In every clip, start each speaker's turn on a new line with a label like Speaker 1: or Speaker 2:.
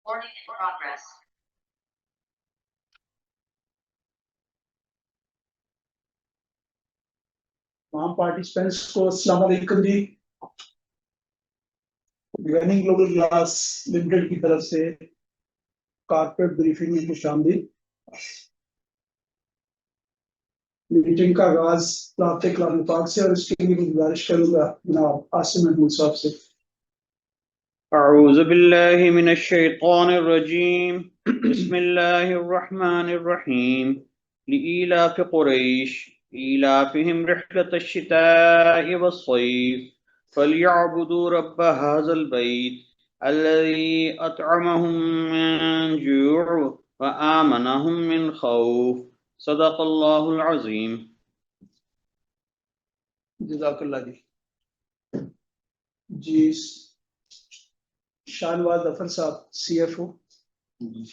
Speaker 1: Recording in progress.
Speaker 2: तमाम participants को अस्सलाम वालेकुम जी। गवर्निंग ग्लोबल ग्लास लिमिटेड की तरफ से कॉर्पोरेट ब्रीफिंग में खुशामदीद। मीटिंग का आगाज राब्ते कलाम पाक से और इसके लिए गुजारिश करूंगा जनाब आसिम महमूद साहब से।
Speaker 3: अऊज़ु बिल्लाहि मिनश शैतानिर रजीम बिस्मिल्लाहिर रहमानिर रहीम लिईलाफि कुरैश ईलाफिहिम रिह्लतश शिताइ वस्सैफ फलयअबुदू रब्ब हाज़ल बैत अल्लज़ी अतअमहुम मिन जूअ व आमनहुम मिन खौफ सदक़ल्लाहुल अज़ीम।
Speaker 2: जज़ाकल्लाह जी। शाहनवाज जफर साहब CFO।
Speaker 4: जी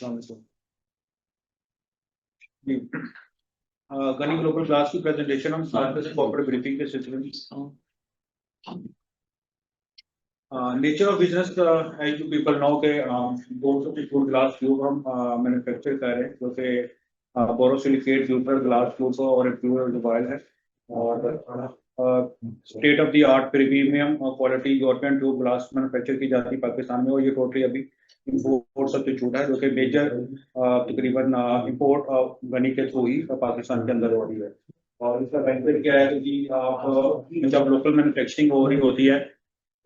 Speaker 4: गनी ग्लोबल क्लास की प्रेजेंटेशन हम स्टार्ट करते हैं कॉर्पोरेट ब्रीफिंग के सिलसिले में। Nature of business as you people know के ग्लास ट्यूब हम मैन्युफैक्चर कर रहे हैं जो कि बोरोसिलिकेट फ्यूटर ग्लास ट्यूब और एक ट्यूब मोबाइल है और state of the art premium quality European tube glass manufacture की जाती है पाकिस्तान में और ये टोटली अभी इंपोर्ट सब्स्टिट्यूट है जो कि मेजर तकरीबन इंपोर्ट गनी के थ्रू ही पाकिस्तान के अंदर हो रही है। और इसका बेनिफिट क्या है कि आप जब लोकल मैन्युफैक्चरिंग हो रही होती है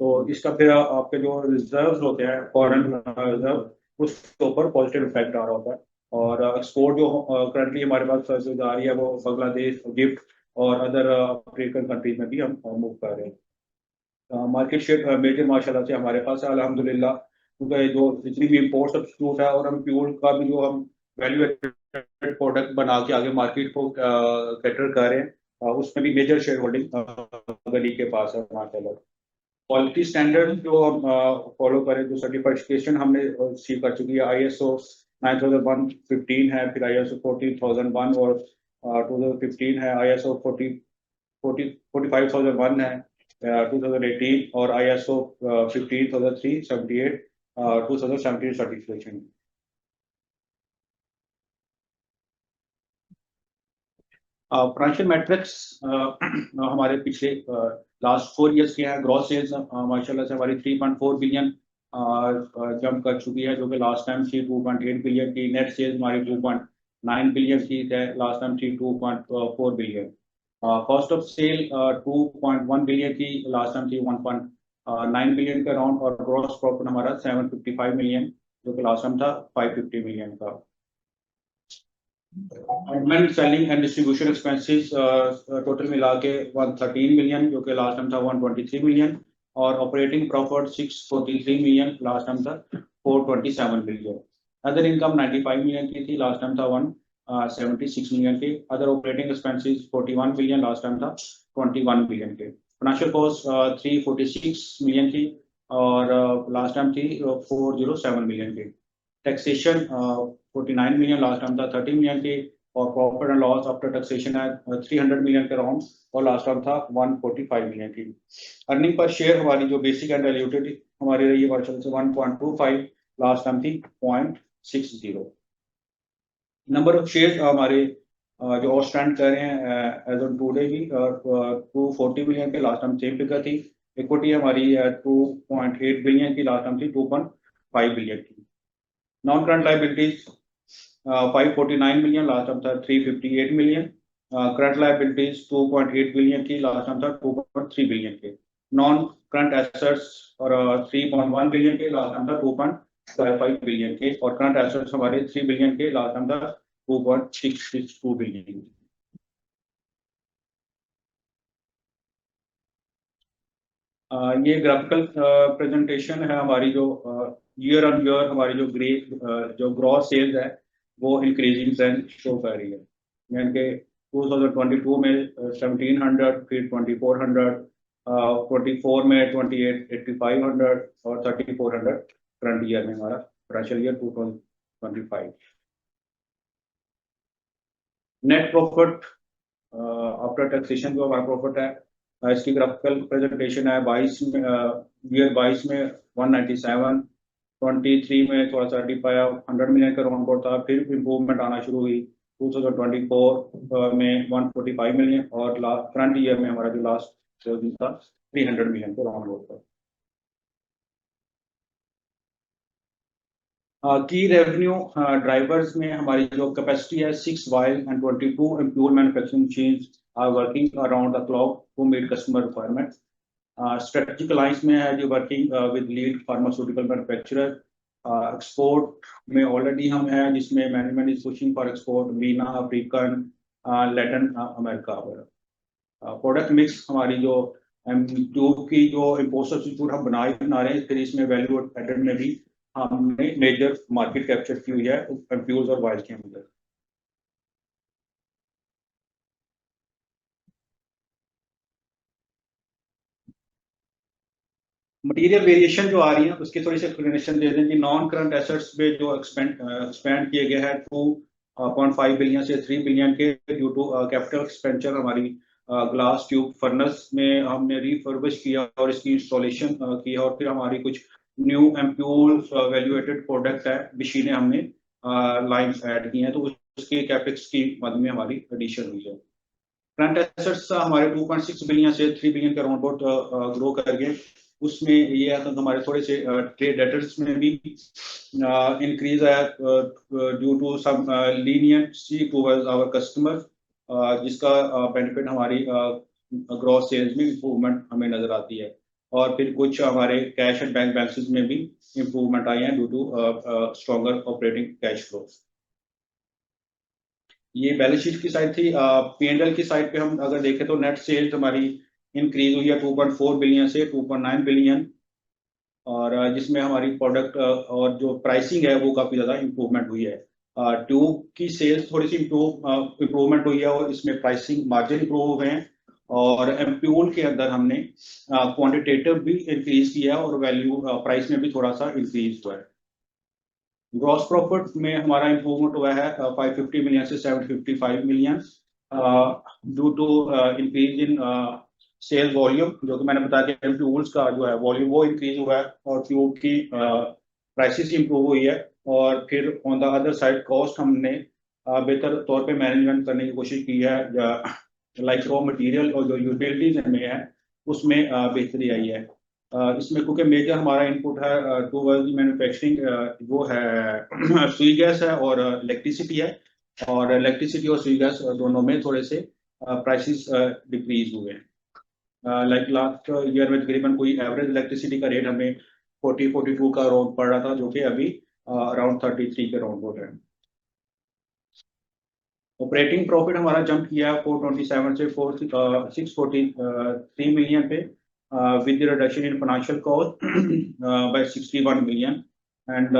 Speaker 4: तो इसका फिर आपके जो रिजर्व्स होते हैं फॉरेन रिजर्व उसके ऊपर पॉजिटिव इफेक्ट आ रहा होता है। और एक्सपोर्ट जो करंटली हमारे पास आ रही है वो बांग्लादेश, इजिप्ट और अदर अफ्रीकन कंट्रीज में भी हम मूव कर रहे हैं। मार्केट शेयर मेजर माशाल्लाह से हमारे पास है अल्हम्दुलिल्लाह, क्योंकि जो जितनी भी इंपोर्ट सब्स्टिट्यूट है और हम फ्यूल का भी जो हम वैल्यू एडेड प्रोडक्ट बना के आगे मार्केट को कैटर कर रहे हैं उसमें भी मेजर शेयर होल्डिंग गली के पास है माशाल्लाह। क्वालिटी स्टैंडर्ड जो हम फॉलो करें, जो सर्टिफिकेशन हमने सीख कर चुकी है ISO 9001-15 है, फिर ISO 14001 और 2015 है, ISO 45001 है 2018 और ISO 15378 2017 सर्टिफिकेशन। फाइनेंशियल मैट्रिक्स हमारे पिछले लास्ट 4 इयर्स के हैं। ग्रॉस सेल्स माशाल्लाह से हमारी 3.4 बिलियन जंप कर चुकी है जो कि लास्ट टाइम थी 2.8 बिलियन की। नेट सेल्स हमारी 2.9 बिलियन की है, लास्ट टाइम थी 2.4 billion. Cost of sale 2.1 billion की, लास्ट टाइम थी 1.9 बिलियन का अराउंड। और ग्रॉस प्रॉफिट हमारा 755 मिलियन जो कि लास्ट टाइम था 550 मिलियन का। Admin selling and distribution expenses total मिला के 113 मिलियन जो कि लास्ट टाइम था 123 मिलियन। और operating profit 643 million, last time था 427 मिलियन। अदर इनकम 95 मिलियन की थी, लास्ट टाइम था 176 मिलियन की। Other operating expenses 41 million, last time था 21 मिलियन के। फाइनेंशियल कॉस्ट 346 मिलियन की और लास्ट टाइम थी 407 मिलियन की। टैक्सेशन 49 मिलियन, लास्ट टाइम था 30 मिलियन की। और profit and loss after taxation है 300 मिलियन के अराउंड और लास्ट टाइम था 145 मिलियन की। अर्निंग पर शेयर हमारी जो बेसिक एंड डाइल्यूटेड हमारी रही है वर्चुअल से 1.25, लास्ट टाइम थी 0.60। नंबर ऑफ शेयर हमारे जो आउटस्टैंड कर रहे हैं एज ऑन टुडे भी 240 मिलियन के, लास्ट टाइम सेम फिगर थी। इक्विटी हमारी 2.8 बिलियन की, लास्ट टाइम थी 2.5 बिलियन की। Non current liabilities 549 million, last time था 358 मिलियन। करंट लाइबिलिटीज 2.8 बिलियन की, लास्ट टाइम था 2.3 बिलियन के। नॉन करंट एसेट्स और 3.1 बिलियन के, लास्ट टाइम था 2.55 बिलियन के। और करंट एसेट्स हमारे 3 बिलियन के, लास्ट टाइम था 2.662 बिलियन। ये ग्राफिकल प्रेजेंटेशन है हमारी जो ईयर ऑन ईयर हमारी जो ग्रॉस सेल्स है वो इंक्रीजिंग ट्रेंड शो कर रही है। यानी कि 2022 में 1700, फिर 2400, 24 में 8500 और 3400 करंट ईयर में हमारा financial year 2025। Net profit after taxation जो हमारा प्रॉफिट है इसकी ग्राफिकल प्रेजेंटेशन है 22 में ईयर 22 में 197, 23 में थोड़ा सा डिप आया, 100 मिलियन का राउंड अबाउट था, फिर इम्प्रूवमेंट आना शुरू हुई 2024 में 145 मिलियन, और करंट ईयर में हमारा जो लास्ट दिन था 300 मिलियन का राउंड अबाउट था। की रेवेन्यू ड्राइवर्स में हमारी जो कैपेसिटी है 6 vial and 22 ampoule manufacturing machines are working around the clock to meet customer requirement. Strategic alliance में है जो working with lead pharmaceutical manufacturer. Export में ऑलरेडी हम हैं जिसमें management is pushing for export MENA, African, Latin America वगैरह। Product mix हमारी जो ट्यूब की जो इम्पोर्ट सब्स्टिट्यूट हम बना रहे हैं, फिर इसमें वैल्यू एडेड में भी हमने मेजर मार्केट कैप्चर की हुई है एम्प्यूल्स और वाइल्स के अंदर। मटेरियल वेरिएशन जो आ रही है उसकी थोड़ी सी एक्सप्लेनेशन दे दें कि नॉन करंट एसेट्स पे जो एक्सपेंड किए गए हैं 2.5 बिलियन से 3 बिलियन के ड्यू टू कैपिटल एक्सपेंडिचर। हमारी ग्लास ट्यूब फर्नेस में हमने रिफर्बिश किया और इसकी इंस्टॉलेशन किया, और फिर हमारी कुछ न्यू एम्प्यूल वैल्यूएटेड प्रोडक्ट है मशीनें हमने लाइन्स ऐड की हैं, तो उसके कैपेक्स की मद में हमारी एडिशन हुई है। करंट एसेट्स हमारे 2.6 बिलियन से 3 बिलियन के राउंड अबाउट ग्रो कर गए। उसमें ये है कि हमारे थोड़े से ट्रेड डेटर्स में भी इंक्रीज आया due to some leniency towards our customer, जिसका बेनिफिट हमारी ग्रॉस सेल्स में इंप्रूवमेंट हमें नजर आती है। और फिर कुछ हमारे कैश एंड बैंक बैलेंसेस में भी इंप्रूवमेंट आए हैं due to stronger operating cash flow. ये बैलेंस शीट की साइड थी। P&L की साइड पे हम अगर देखें तो नेट सेल्स हमारी इंक्रीज हुई है 2.4 बिलियन से 2.9 बिलियन, और जिसमें हमारी प्रोडक्ट और जो प्राइसिंग है वो काफ़ी ज़्यादा इंप्रूवमेंट हुई है। ट्यूब की सेल्स थोड़ी सी इंप्रूवमेंट हुई है और इसमें प्राइसिंग मार्जिन इंप्रूव हुए हैं, और एम्प्यूल के अंदर हमने क्वांटिटेटिव भी इंक्रीज किया है और वैल्यू प्राइस में भी थोड़ा सा इंक्रीज हुआ है। ग्रॉस प्रॉफिट में हमारा इंप्रूवमेंट हुआ है 550 मिलियन से 755 million due to increase in sale volume, जो कि मैंने बताया कि एम्प्यूल्स का जो है वॉल्यूम वो इंक्रीज हुआ है और ट्यूब की प्राइसेस इंप्रूव हुई है। और फिर on the other side cost हमने बेहतर तौर पे मैनेजमेंट करने की कोशिश की है, लाइक रॉ मटेरियल और जो यूटिलिटीज में है उसमें बेहतरी आई है। इसमें क्योंकि मेजर हमारा इनपुट है टूवर्ड्स मैन्युफैक्चरिंग वो है सुई गैस है और इलेक्ट्रिसिटी है, और इलेक्ट्रिसिटी और सुई गैस दोनों में थोड़े से प्राइसेस डिक्रीज हुए हैं। लाइक लास्ट ईयर में तकरीबन कोई एवरेज इलेक्ट्रिसिटी का रेट हमें 42 का राउंड पड़ रहा था, जो कि अभी अराउंड 33 के राउंड हो रहा है। ऑपरेटिंग प्रॉफिट हमारा जंप किया 427 से 643 मिलियन पे with the reduction in financial cost by 61 million and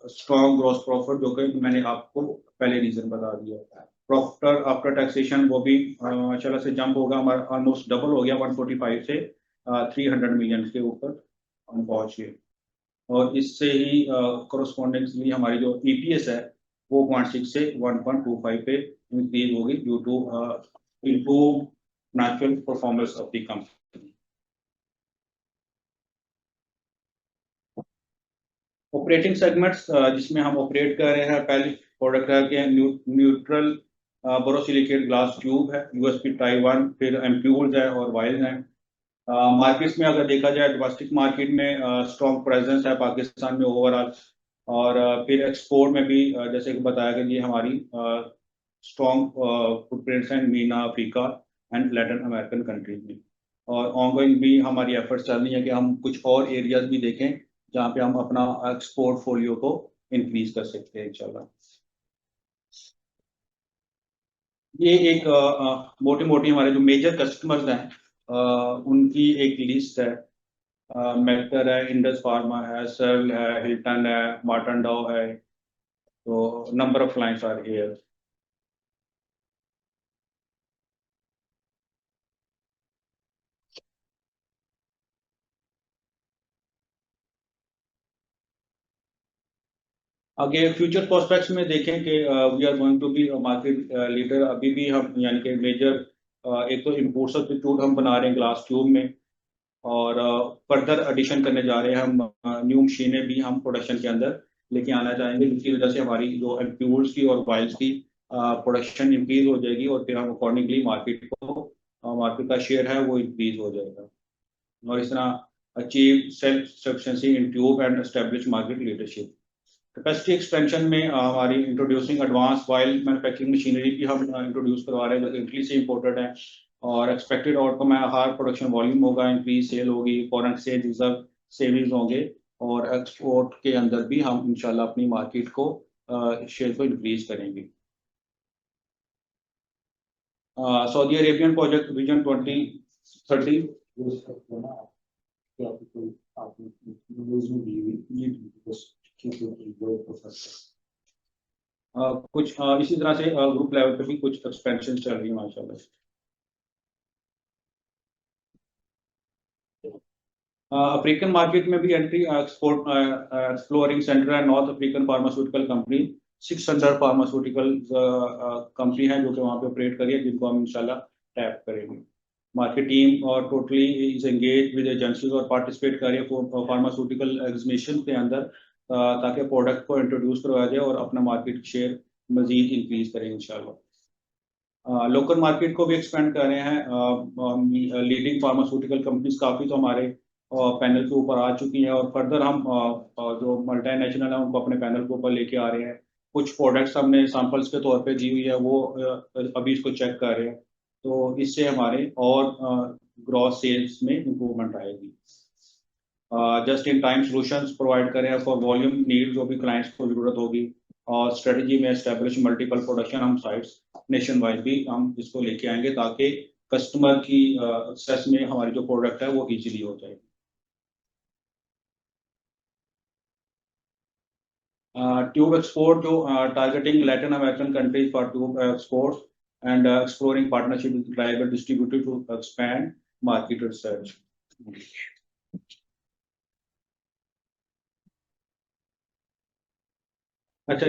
Speaker 4: strong gross profit, जो कि मैंने आपको पहले रीजन बता दिया। प्रॉफिट आफ्टर टैक्सेशन वो भी माशाल्लाह से जंप होगा, हमारा ऑलमोस्ट डबल हो गया 145 से 300 मिलियन के ऊपर हम पहुंच गए, और इससे ही कोरस्पॉन्डेंटली हमारी जो EPS है वो 0.6 से 1.25 पे इंक्रीज होगी due to improve natural performance of the company. Operating segments जिसमें हम ऑपरेट कर रहे हैं, पहले प्रोडक्ट है कि न्यूट्रल बोरोसिलिकेट ग्लास ट्यूब है USP टाइप 1, फिर एम्प्यूल्स है और वाइल्स हैं। मार्केट्स में अगर देखा जाए डोमेस्टिक मार्केट में स्ट्रॉन्ग प्रेजेंस है पाकिस्तान में ओवरऑल, और फिर एक्सपोर्ट में भी जैसे कि बताया कि ये हमारी स्ट्रॉन्ग फुटप्रिंट्स हैं Meena, Africa and Latin American countries में, और ऑनगोइंग भी हमारी एफर्ट्स चल रही है कि हम कुछ और एरियाज भी देखें जहाँ पे हम अपना एक्सपोर्ट फोलियो को इंक्रीज कर सकते हैं इंशाल्लाह। ये एक मोटी मोटी हमारे जो मेजर कस्टमर्स हैं उनकी एक लिस्ट है। मेक्टर है, इंडस फार्मा है, सर्ल है, हिल्टन है, मार्टन डाउ है, तो number of clients are here. आगे फ्यूचर प्रोस्पेक्ट्स में देखें कि we are going to be market leader. अभी भी हम यानी कि मेजर एक तो इम्पोर्ट सब्स्टिट्यूट हम बना रहे हैं ग्लास ट्यूब में, और फर्दर एडिशन करने जा रहे हैं हम, न्यू मशीनें भी हम प्रोडक्शन के अंदर लेके आना चाहेंगे, जिसकी वजह से हमारी जो एम्प्यूल्स की और वाइल्स की प्रोडक्शन इंक्रीज हो जाएगी और फिर हम अकॉर्डिंगली मार्केट का शेयर है वो इंक्रीज हो जाएगा, और इस तरह achieve self sufficiency in tube and establish market leadership. Capacity expansion में हमारी introducing advance while manufacturing machinery भी हम इंट्रोड्यूस करवा रहे हैं जो कि इटली से इंपोर्टेड है, और एक्सपेक्टेड आउटकम है हायर प्रोडक्शन वॉल्यूम होगा, इंक्रीज सेल होगी, फॉरेन एक्सचेंज रिजर्व सेविंग्स होंगे, और एक्सपोर्ट के अंदर भी हम इंशाल्लाह अपनी मार्केट को शेयर को इंक्रीज करेंगे। सऊदी अरेबियन प्रोजेक्ट विजन 2030 कुछ इसी तरह से ग्रुप लेवल पे भी कुछ एक्सपेंशन चल रही है माशाल्लाह। अफ्रीकन मार्केट में भी entry, export exploring central and north African pharmaceutical company 600 pharmaceutical company है जो कि वहाँ पे ऑपरेट करिए, जिनको हम इंशाल्लाह टैप करेंगे। मार्केट टीम और totally is engage with agencies और पार्टिसिपेट कर रही है फार्मास्यूटिकल एग्जीबिशन के अंदर, ताकि प्रोडक्ट को इंट्रोड्यूस करवाया जाए और अपना मार्केट शेयर मजीद इंक्रीज करें इंशाल्लाह। लोकल मार्केट को भी एक्सपेंड कर रहे हैं, लीडिंग फार्मास्यूटिकल कंपनीज काफ़ी तो हमारे पैनल के ऊपर आ चुकी हैं, और फर्दर हम जो मल्टीनेशनल है उनको अपने पैनल के ऊपर लेके आ रहे हैं। कुछ प्रोडक्ट्स हमने सैंपल्स के तौर पे दी हुई है, वो अभी इसको चेक कर रहे हैं, तो इससे हमारे और ग्रॉस सेल्स में इंप्रूवमेंट आएगी। Just in time solutions provide करें फॉर वॉल्यूम नीड जो भी क्लाइंट्स को जरूरत होगी, और स्ट्रेटजी में एस्टेब्लिश मल्टीपल प्रोडक्शन हम साइट्स नेशन वाइड भी हम इसको लेके आएंगे, ताकि कस्टमर की एक्सेस में हमारी जो प्रोडक्ट है वो इजीली हो जाए। ट्यूब एक्सपोर्ट जो targeting Latin American countries for tube exports and exploring partnership with driver distributor to expand market research. अच्छा,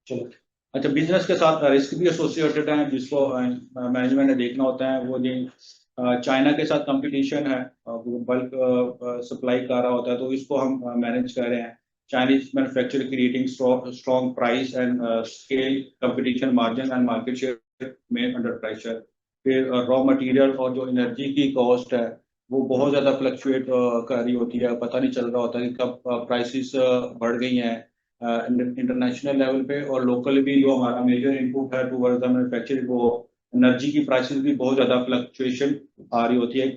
Speaker 4: चलो, अच्छा, बिजनेस के साथ रिस्क भी एसोसिएटेड हैं जिसको मैनेजमेंट ने देखना होता है। वो ये चाइना के साथ कंपटीशन है, बल्क सप्लाई कर रहा होता है, तो इसको हम मैनेज कर रहे हैं। Chinese manufacture creating strong price and scale competition margin and market share में अंडर प्रेशर। फिर रॉ मटेरियल और जो एनर्जी की कॉस्ट है वो बहुत ज़्यादा फ्लक्चुएट कर रही होती है, पता नहीं चल रहा होता कि कब प्राइसेस बढ़ गई हैं इंटरनेशनल लेवल पे, और लोकल भी जो हमारा मेजर इनपुट है टूवर्ड्स द मैन्युफैक्चरिंग, वो एनर्जी की प्राइसेस भी बहुत ज़्यादा फ्लक्चुएशन आ रही होती है।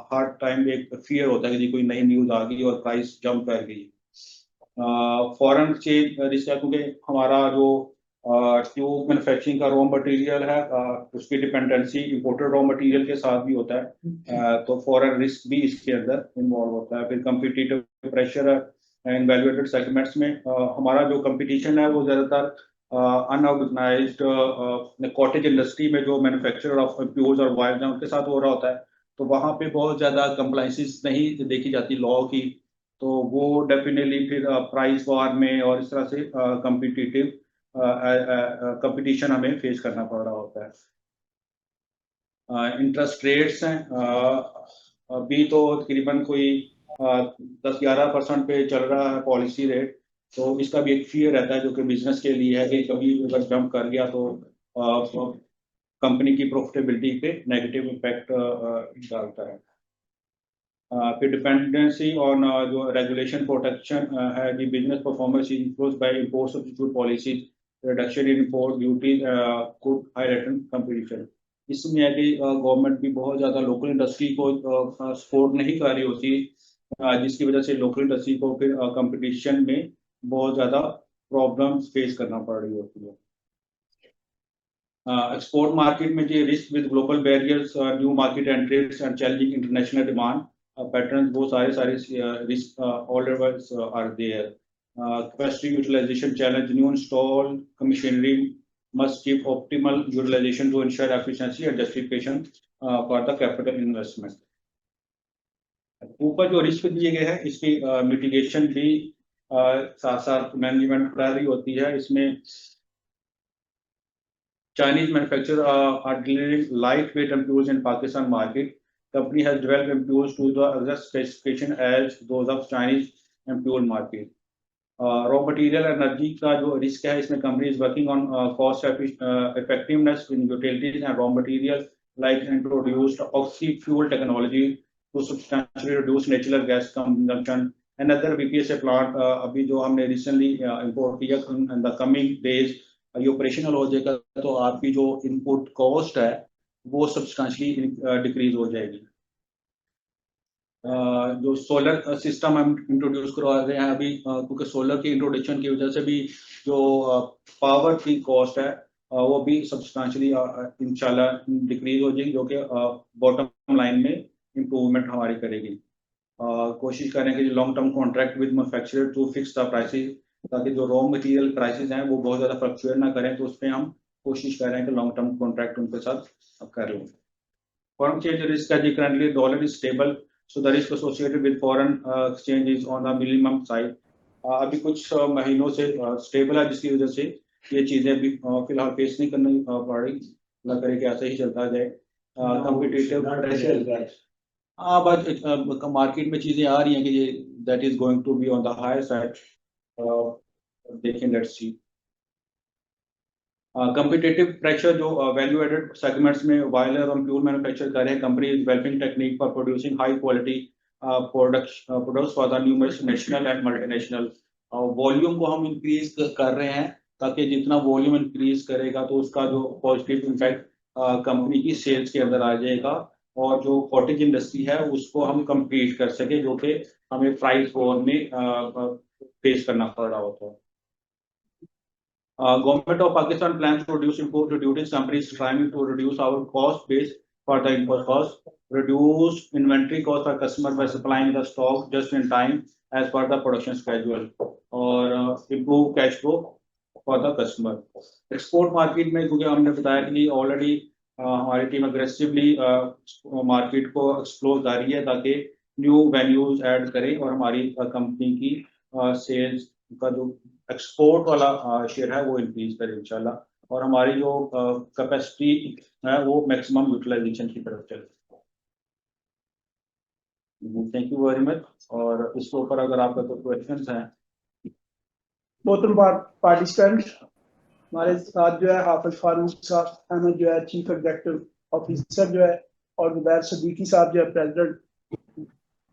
Speaker 4: हर टाइम एक फियर होता है कि जी कोई नई न्यूज़ आ गई और प्राइस जंप कर गई। फॉरेन एक्सचेंज रिस्क है, क्योंकि हमारा जो ट्यूब मैन्युफैक्चरिंग का रॉ मटेरियल है उसकी डिपेंडेंसी इंपोर्टेड रॉ मटेरियल के साथ भी होता है, तो फॉरेन रिस्क भी इसके अंदर इन्वॉल्व होता है। फिर competitive pressure in valuated segments में हमारा जो कंपटीशन है वो ज़्यादातर अनऑर्गेनाइज्ड कॉटेज इंडस्ट्री में जो मैन्युफैक्चरर ऑफ प्यूर्स और वायर्स हैं उनके साथ हो रहा होता है, तो वहाँ पे बहुत ज़्यादा कंप्लाइंसेस नहीं देखी जाती लॉ की, तो वो डेफिनेटली फिर प्राइस वार में और इस तरह से कम्पिटिटिव कंपटीशन हमें फेस करना पड़ रहा होता है। इंटरेस्ट रेट्स हैं, अभी तो तकरीबन कोई 10-11% पे चल रहा है पॉलिसी रेट, तो इसका भी एक फियर रहता है जो कि बिजनेस के लिए है कि कभी अगर जंप कर गया तो कंपनी की प्रॉफिटेबिलिटी पे नेगेटिव इम्पैक्ट डालता है। फिर डिपेंडेंसी ऑन जो रेगुलेशन प्रोटेक्शन है, the business performance influence by import substitute policies, reduction in import duties could highlight competition. इसमें है कि गवर्नमेंट भी बहुत ज़्यादा लोकल इंडस्ट्री को सपोर्ट नहीं कर रही होती, जिसकी वजह से लोकल इंडस्ट्री को फिर कंपटीशन में बहुत ज़्यादा प्रॉब्लम्स फेस करना पड़ रही होती है। एक्सपोर्ट मार्केट में जो risk with global barriers, new market entries and challenging international demand patterns, वो सारे risk always are there. Capacity utilisation challenge, new install machinery must keep optimal utilization to ensure efficiency and justification for the capital investment. ऊपर जो risk दिए गए हैं इसकी mitigation भी साथ साथ मैनेजमेंट कर रही होती है। इसमें Chinese manufacturers are delivering lightweight ampules in Pakistan market. Company has developed ampules to the exact specification as those of Chinese ampule market. Raw material energy का जो risk है इसमें company is working on cost effectiveness in utilities and raw material like introduced oxy fuel technology to substantially reduce natural gas consumption. Another BPSA plant अभी जो हमने recently import किया in the coming days ये operational हो जाएगा तो आपकी जो input cost है वो substantially decrease हो जाएगी. जो सोलर सिस्टम हम इंट्रोड्यूस करवा रहे हैं अभी क्योंकि सोलर की इंट्रोडक्शन की वजह से भी जो पावर की कॉस्ट है वो भी सब्सटेंशियली इंशाल्लाह डिक्रीज हो जाएगी जो कि बॉटम लाइन में इम्प्रूवमेंट हमारी करेगी. कोशिश करेंगे कि long term contract with manufacturer to fix the prices ताकि जो रॉ मटेरियल प्राइसेस हैं वो बहुत ज़्यादा फ्लक्चुएट ना करें तो उस पर हम कोशिश कर रहे हैं कि लॉन्ग टर्म कॉन्ट्रैक्ट उनके साथ कर लें. फॉरेन एक्सचेंज रिस्क है जी currently dollar is stable so the risk associated with foreign exchange is on the minimum side. अभी कुछ महीनों से स्टेबल है जिसकी वजह से ये चीजें भी फिलहाल फेस नहीं करनी पड़ रही. अल्लाह करे कि ऐसे ही चलता जाए. कॉम्पिटिटिव बट मार्केट में चीजें आ रही हैं कि ये that is going to be on the higher side. देखें लेट्स सी. competitive pressure जो value added segments में wire और ampule manufacture कर रहे हैं. company is developing technique for producing high quality products for the numerous national and multinational. volume को हम increase कर रहे हैं ताकि जितना volume increase करेगा तो उसका जो positive impact company की sales के अंदर आ जाएगा और जो cottage industry है उसको हम compete कर सके जो कि हमें price war में face करना पड़ रहा होता है. Government of Pakistan plans to reduce import duties. Companies trying to reduce our cost base for the import cost, reduce inventory cost for customer by supplying the stock just in time as per the production schedule, or improve cash flow for the customer. Export market में क्योंकि हमने बताया कि already हमारी team aggressively market को explore कर रही है ताकि new venues add करें और हमारी कंपनी की sales का जो एक्सपोर्ट वाला शेयर है वो इंक्रीज करे इंशाल्लाह और हमारी जो कैपेसिटी है वो मैक्सिमम यूटिलाइजेशन की तरफ चले. Thank you very much. और इसके ऊपर अगर आपका कोई क्वेश्चंस हैं.
Speaker 2: मोहतरम पार्टिसिपेंट हमारे साथ जो है हाफिज फारूक साहब अहमद जो है चीफ एग्जीक्यूटिव ऑफिसर जो है और जुबैर सदीकी साहब जो है प्रेसिडेंट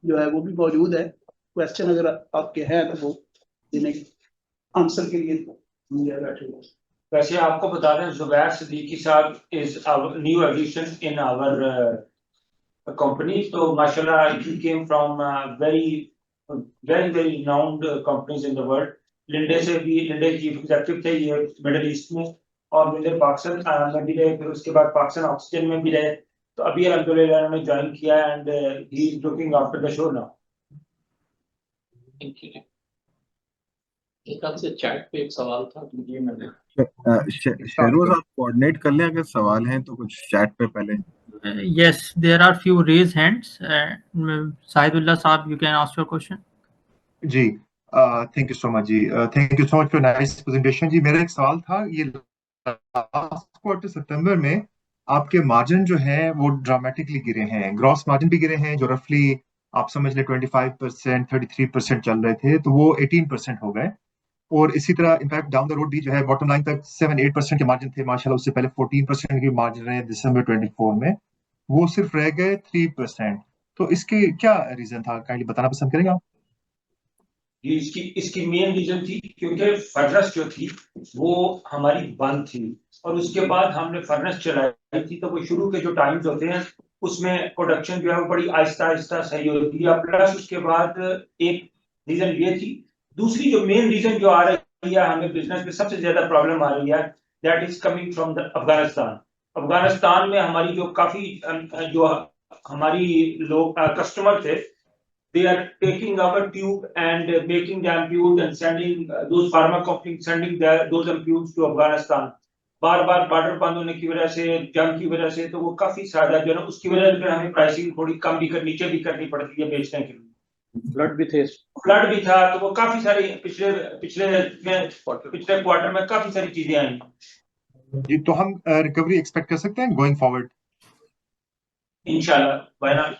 Speaker 2: जो है वो भी मौजूद है. क्वेश्चन अगर आपके हैं तो वो देने के आंसर के लिए बैठे हुए.
Speaker 1: वैसे आपको बता दें जुबैर सदीकी साहब is our new addition in our company. तो माशाल्लाह he came from very known companies in the world. Linde से भी लिंडे चीफ एग्जीक्यूटिव थे ये मिडिल ईस्ट में और लिंडे पाकिस्तान में भी रहे फिर उसके बाद पाकिस्तान ऑक्सीजन में भी रहे. तो अभी अल्हम्दुलिल्लाह उन्होंने ज्वाइन किया and he is looking after the show now.
Speaker 5: Thank you. एक आपसे चैट पे एक सवाल था.
Speaker 6: शहरोज आप कोऑर्डिनेट कर लें अगर सवाल हैं तो कुछ चैट पे पहले.
Speaker 7: Yes, there are few raised hands. Sahidullah Saab, you can ask your question.
Speaker 8: जी थैंक यू सो मच जी. Thank you so much for nice presentation जी. मेरा एक सवाल था ये लास्ट क्वार्टर सितंबर में आपके मार्जिन जो है वो ड्रामेटिकली गिरे हैं. ग्रॉस मार्जिन भी गिरे हैं जो रफली आप समझ ले 25% 33% चल रहे थे तो वो 18% हो गए. और इसी तरह इनफैक्ट डाउन द रोड भी जो है बॉटम लाइन तक 7-8% के मार्जिन थे माशाल्लाह. उससे पहले 14% के मार्जिन रहे दिसंबर 24 में वो सिर्फ रह गए 3%. तो इसके क्या रीजन था काइंडली बताना पसंद करेंगे आप.
Speaker 1: इसकी मेन रीजन थी क्योंकि फर्नेस जो थी वो हमारी बंद थी और उसके बाद हमने फर्नेस चलाई थी तो वो शुरू के जो टाइम्स होते हैं उसमें प्रोडक्शन जो है वो बड़ी आहिस्ता आहिस्ता सही होती है. प्लस उसके बाद एक रीजन ये थी. दूसरी जो मेन रीजन जो आ रही है हमें बिजनेस में सबसे ज्यादा प्रॉब्लम आ रही है that is coming from the Afghanistan. Afghanistan में हमारी जो काफी जो हमारी लोग कस्टमर थे they are taking our tube and making the ampules and sending those pharma companies sending those ampules to Afghanistan. Bar bar border बंद होने की वजह से जंग की वजह से तो वो काफी ज्यादा जो है उसकी वजह से हमें प्राइसिंग थोड़ी कम भी नीचे भी करनी पड़ती है बेचने के लिए.
Speaker 3: फ्लड भी
Speaker 1: था तो वो काफी सारी पिछले क्वार्टर में काफी सारी चीजें आई.
Speaker 8: जी, तो हम रिकवरी एक्सपेक्ट कर सकते हैं गोइंग फॉरवर्ड?
Speaker 1: इंशाल्लाह, व्हाई नॉट?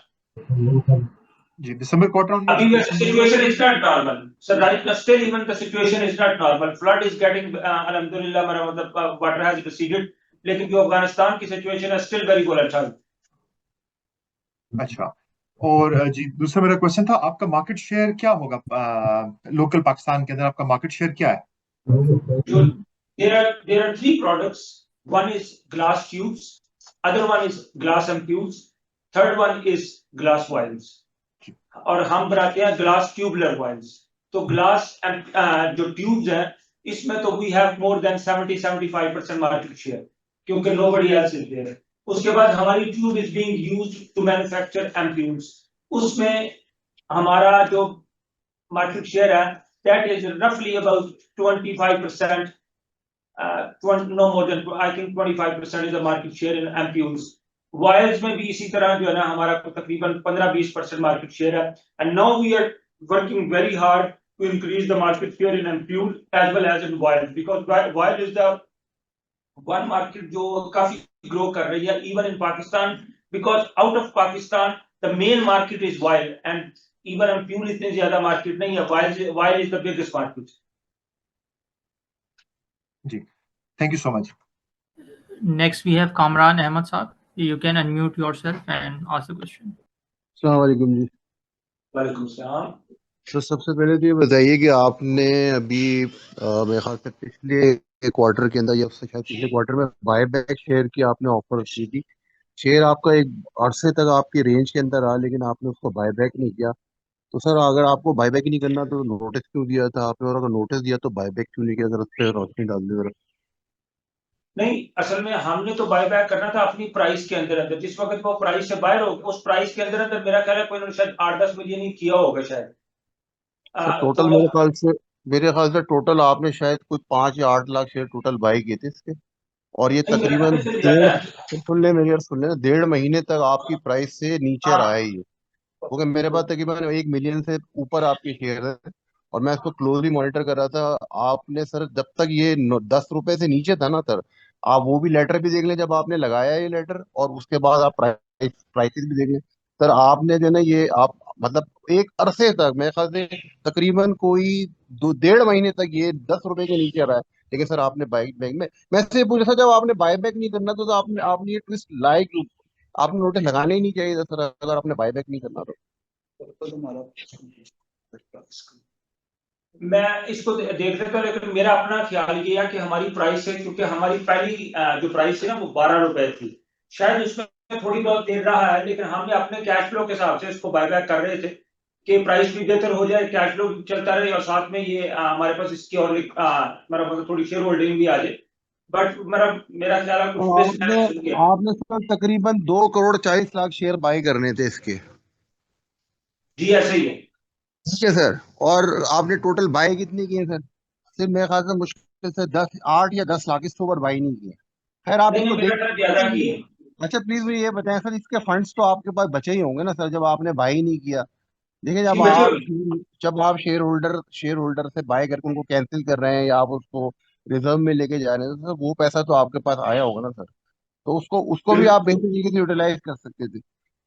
Speaker 8: जी, दिसंबर क्वार्टर में
Speaker 1: Abhi, the situation is not normal. So right now, still even the situation is not normal. Flood is getting, alhamdulillah, हमारा मतलब water has receded. लेकिन जो अफगानिस्तान की situation है still very volatile.
Speaker 8: अच्छा, और जी दूसरा मेरा क्वेश्चन था, आपका मार्केट शेयर क्या होगा लोकल पाकिस्तान के अंदर? आपका मार्केट शेयर क्या है?
Speaker 1: जो there are three products. One is glass tubes, other one is glass ampoules, third one is glass vials. और हम बनाते हैं ग्लास ट्यूबुलर वाइल्स। तो ग्लास जो ट्यूब्स हैं इसमें तो we have more than 70-75% market share, क्योंकि नोबडी एल्स इज देयर। उसके बाद हमारी tube is being used to manufacture ampoules, उसमें हमारा जो मार्केट शेयर है दैट इज रफली about 25%, no more than I think 25% is the market share in ampules. Wires में भी इसी तरह जो है ना हमारा तकरीबन 15-20% मार्केट शेयर है। And now we are working very hard to increase the market share in ampoule as well as in vial, because vial is the one market जो काफी ग्रो कर रही है even in Pakistan, because out of Pakistan the main market is vial and even ampoule इतनी ज्यादा market नहीं है, vial is the biggest market.
Speaker 8: जी, thank you so much.
Speaker 7: Next, we have Kamran Ahmad Saab. You can unmute yourself and ask the question.
Speaker 9: अस्सलाम वालेकुम जी।
Speaker 1: वालेकुम सलाम।
Speaker 9: तो सबसे पहले तो ये बताइए कि आपने अभी मेरे ख्याल से पिछले क्वार्टर के अंदर या शायद पिछले क्वार्टर में बाय बैक शेयर की आपने ऑफर की थी। शेयर आपका एक अरसे तक आपकी रेंज के अंदर रहा, लेकिन आपने उसको बाय बैक नहीं किया। तो सर अगर आपको बाय बैक नहीं करना तो नोटिस क्यों दिया था आपने, और अगर नोटिस दिया तो बाय बैक क्यों नहीं किया? जरा उस पर रोशनी डाल दे जरा।
Speaker 1: नहीं, असल में हमने तो बाय बैक करना था अपनी प्राइस के अंदर अंदर, जिस वक्त वो प्राइस से बाहर हो उस प्राइस के अंदर अंदर मेरा ख्याल है कोई शायद 8-10 मिलियन ही किया होगा शायद।
Speaker 9: सर टोटल मेरे ख्याल से टोटल आपने शायद कुछ 5 या 8 लाख शेयर टोटल बाय किए थे इसके। और ये
Speaker 1: नहीं, मेरा
Speaker 9: तकरीबन
Speaker 1: ख्याल से ज्यादा है।
Speaker 9: सुन लेना 1.5 महीने तक आपकी प्राइस से नीचे रहा है ये, क्योंकि मेरे पास तकरीबन 1 मिलियन से ऊपर आपके शेयर है और मैं इसको क्लोजली मॉनिटर कर रहा था। आपने सर जब तक ये 10 रुपए से नीचे था ना सर, आप वो भी लेटर भी देख लें जब आपने लगाया ये लेटर, और उसके बाद आप प्राइसेस भी देख लें। सर आपने जो है ना ये आप मतलब एक अरसे तक मेरे ख्याल से तकरीबन कोई 1.5 महीने तक ये 10 रुपए के नीचे रहा है। लेकिन सर आपने बाई बैक में मैं से पूछा था, जब आपने बाय बैक नहीं करना तो आपने आपने ये ट्विस्ट लाइक आपने नोटिस लगाने ही नहीं चाहिए था सर, अगर आपने बाय बैक नहीं करना तो।
Speaker 1: मैं इसको देख लेता हूँ, लेकिन मेरा अपना ख्याल ये है कि हमारी प्राइस है, क्योंकि हमारी पहली जो प्राइस है ना वो 12 रुपए थी, शायद उसमें थोड़ी बहुत देर रहा है, लेकिन हमने अपने कैश फ्लो के हिसाब से इसको बाय बैक कर रहे थे कि प्राइस भी बेहतर हो जाए, कैश फ्लो चलता रहे और साथ में ये हमारे पास इसकी और मेरा थोड़ी शेयर होल्डिंग भी आ जाए। बट मेरा ख्याल है कुछ
Speaker 9: आपने सर तकरीबन 2.40 करोड़ शेयर बाय करने थे इसके।
Speaker 1: जी ऐसे ही है।
Speaker 9: ठीक है सर, और आपने टोटल बाय कितने किए सर? सिर्फ मेरे ख्याल से मुश्किल से 8 या 10 लाख, इससे ऊपर बाय नहीं किए। खैर आप
Speaker 1: नहीं,
Speaker 9: इसको
Speaker 1: मेरा ख्याल ज्यादा की है।
Speaker 9: अच्छा प्लीज मुझे ये बताएं सर, इसके फंड्स तो आपके पास बचे ही होंगे ना सर, जब आपने बाय ही नहीं किया। देखिए
Speaker 1: जी, बचे हुए।
Speaker 9: जब आप शेयर होल्डर से बाय करके उनको कैंसिल कर रहे हैं या आप उसको रिजर्व में लेके जा रहे हैं, तो सर वो पैसा तो आपके पास आया होगा ना सर, तो उसको उसको भी आप बेहतर तरीके से यूटिलाइज कर सकते थे।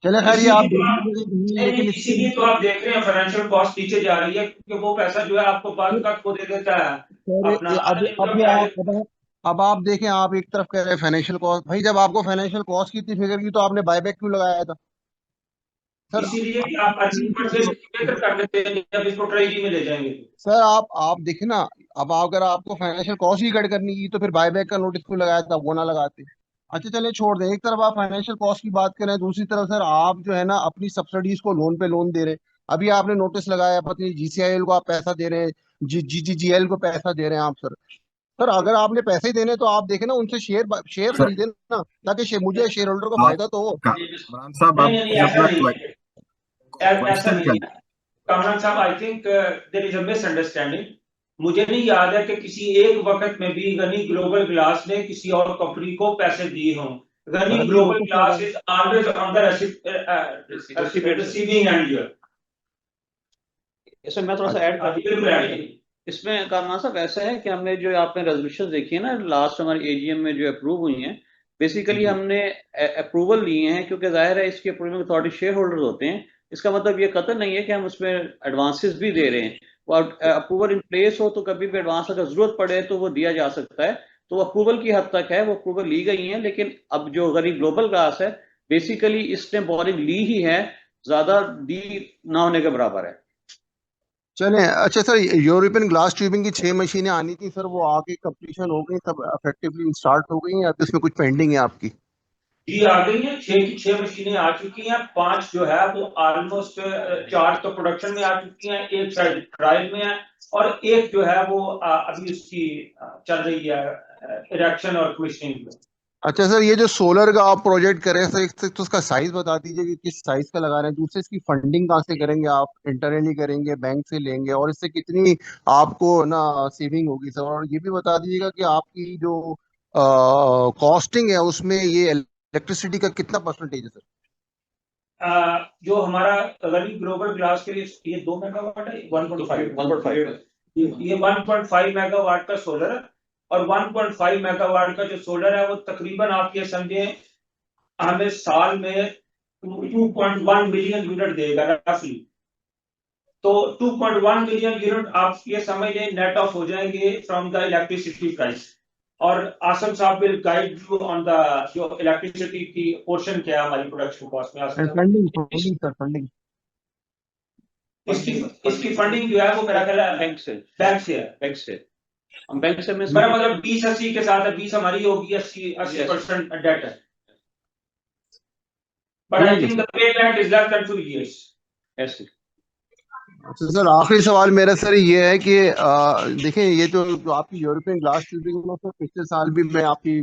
Speaker 9: चले खैर ये आप लेकिन
Speaker 1: इसीलिए तो आप देख रहे हैं फाइनेंशियल कॉस्ट नीचे जा रही है, क्योंकि वो पैसा जो है आपको बाद का खो दे देता है अपना
Speaker 9: अब आप देखें, आप एक तरफ कह रहे हैं फाइनेंशियल कॉस्ट, भाई जब आपको फाइनेंशियल कॉस्ट की इतनी फिक्र की तो आपने बायबैक क्यों लगाया था सर?
Speaker 1: इसीलिए कि आप अर्निंग परसेंट बेहतर कर लेते हैं जब इसको ट्रेजरी में ले जाएंगे।
Speaker 9: सर आप देखें ना, अब अगर आपको फाइनेंशियल कॉस्ट ही कट करनी की तो फिर बायबैक का नोटिस क्यों लगाया था, वो ना लगाते। अच्छा चले छोड़ दें, एक तरफ आप फाइनेंशियल कॉस्ट की बात करें, दूसरी तरफ सर आप जो है ना अपनी सब्सिडीज को लोन पे लोन दे रहे हैं। अभी आपने नोटिस लगाया पता GCIL को आप पैसा दे रहे हैं, GGGL को पैसा दे रहे हैं आप सर। सर अगर आपने पैसे ही देने तो आप देखें ना उनसे शेयर
Speaker 6: सर
Speaker 9: खरीदे ना, ताकि मुझे शेयर होल्डर को
Speaker 6: आप
Speaker 9: फायदा तो हो।
Speaker 6: इमरान साहब
Speaker 1: नहीं,
Speaker 6: आप
Speaker 1: नहीं, ऐसा
Speaker 6: अपना
Speaker 1: नहीं है। ऐसा
Speaker 6: क्वेश्चन क्या
Speaker 1: नहीं है कमरान साहब, I think there is a misunderstanding. मुझे नहीं याद है कि किसी एक वक्त में भी गनी ग्लोबल ग्लास ने किसी और कंपनी को पैसे दिए हों। Ghani global glass is always on the receiving end here.
Speaker 3: इसमें मैं थोड़ा सा ऐड कर
Speaker 1: बिल्कुल ऐड करिए।
Speaker 3: इसमें कामना साहब ऐसा है कि हमने जो आपने रेजोल्यूशन देखी है ना लास्ट हमारी एजीएम में जो अप्रूव हुई हैं, बेसिकली हमने अप्रूवल लिए हैं, क्योंकि जाहिर है इसकी अप्रूविंग अथॉरिटी शेयर होल्डर्स होते हैं। इसका मतलब ये कतई नहीं है कि हम उसमें एडवांसेस भी दे रहे हैं। और अप्रूवल इन प्लेस हो तो कभी भी एडवांस अगर जरूरत पड़े तो वो दिया जा सकता है। तो अप्रूवल की हद तक है, वो अप्रूवल ली गई है। लेकिन अब जो गरीब ग्लोबल क्लास है, बेसिकली इसने बोरिंग ली ही है, ज्यादा दी ना होने के बराबर है।
Speaker 9: चले अच्छा सर, यूरोपियन ग्लास ट्यूबिंग की 6 मशीनें आनी थी सर, वो आगे कंप्लीशन हो गई, सब इफेक्टिवली स्टार्ट हो गई, या तो इसमें कुछ पेंडिंग है आपकी?
Speaker 1: जी आ गई है, 6 की 6 मशीनें आ चुकी हैं। 5 जो है वो ऑलमोस्ट 4 तो प्रोडक्शन में आ चुकी हैं, एक शायद ट्रायल में है, और एक जो है वो अभी उसकी चल रही है इरेक्शन और कमीशनिंग में।
Speaker 9: अच्छा सर, ये जो सोलर का आप प्रोजेक्ट कर रहे हैं सर, एक तो उसका साइज बता दीजिए कि किस साइज का लगा रहे हैं। दूसरे इसकी फंडिंग कहाँ से करेंगे आप? इंटरनली करेंगे, बैंक से लेंगे, और इससे कितनी आपको ना सेविंग होगी सर? और ये भी बता दीजिएगा कि आपकी जो कॉस्टिंग है उसमें ये इलेक्ट्रिसिटी का कितना परसेंटेज है सर?
Speaker 1: जो हमारा गरीब ग्लोबल ग्लास के लिए ये 2 मेगावाट है, 1.5 ये 1.5 मेगावाट का सोलर है, और 1.5 मेगावाट का जो सोलर है वो तकरीबन आप ये समझे हमें साल में 2.1 मिलियन यूनिट देगा रफली। तो 2.1 मिलियन यूनिट आप ये समझ लें नेट ऑफ हो जाएंगे फ्रॉम द इलेक्ट्रिसिटी प्राइस। और आसम साहब will guide you on the जो इलेक्ट्रिसिटी की पोर्शन क्या है हमारी प्रोडक्शन कॉस्ट में। आसम साहब
Speaker 9: फंडिंग
Speaker 1: इसकी फंडिंग जो है वो मेरा ख्याल है
Speaker 3: बैंक से
Speaker 1: बैंक से
Speaker 3: हम बैंक से में
Speaker 1: मेरा मतलब 20-80 के साथ है, 20 हमारी होगी, 80% डेट है। But I think the payment is less than 2 years।
Speaker 3: ऐसे
Speaker 9: तो सर आखिरी सवाल मेरा सर ये है कि देखिए, ये जो आपकी यूरोपियन ग्लास ट्यूबिंग में सर, पिछले साल भी मैं आपकी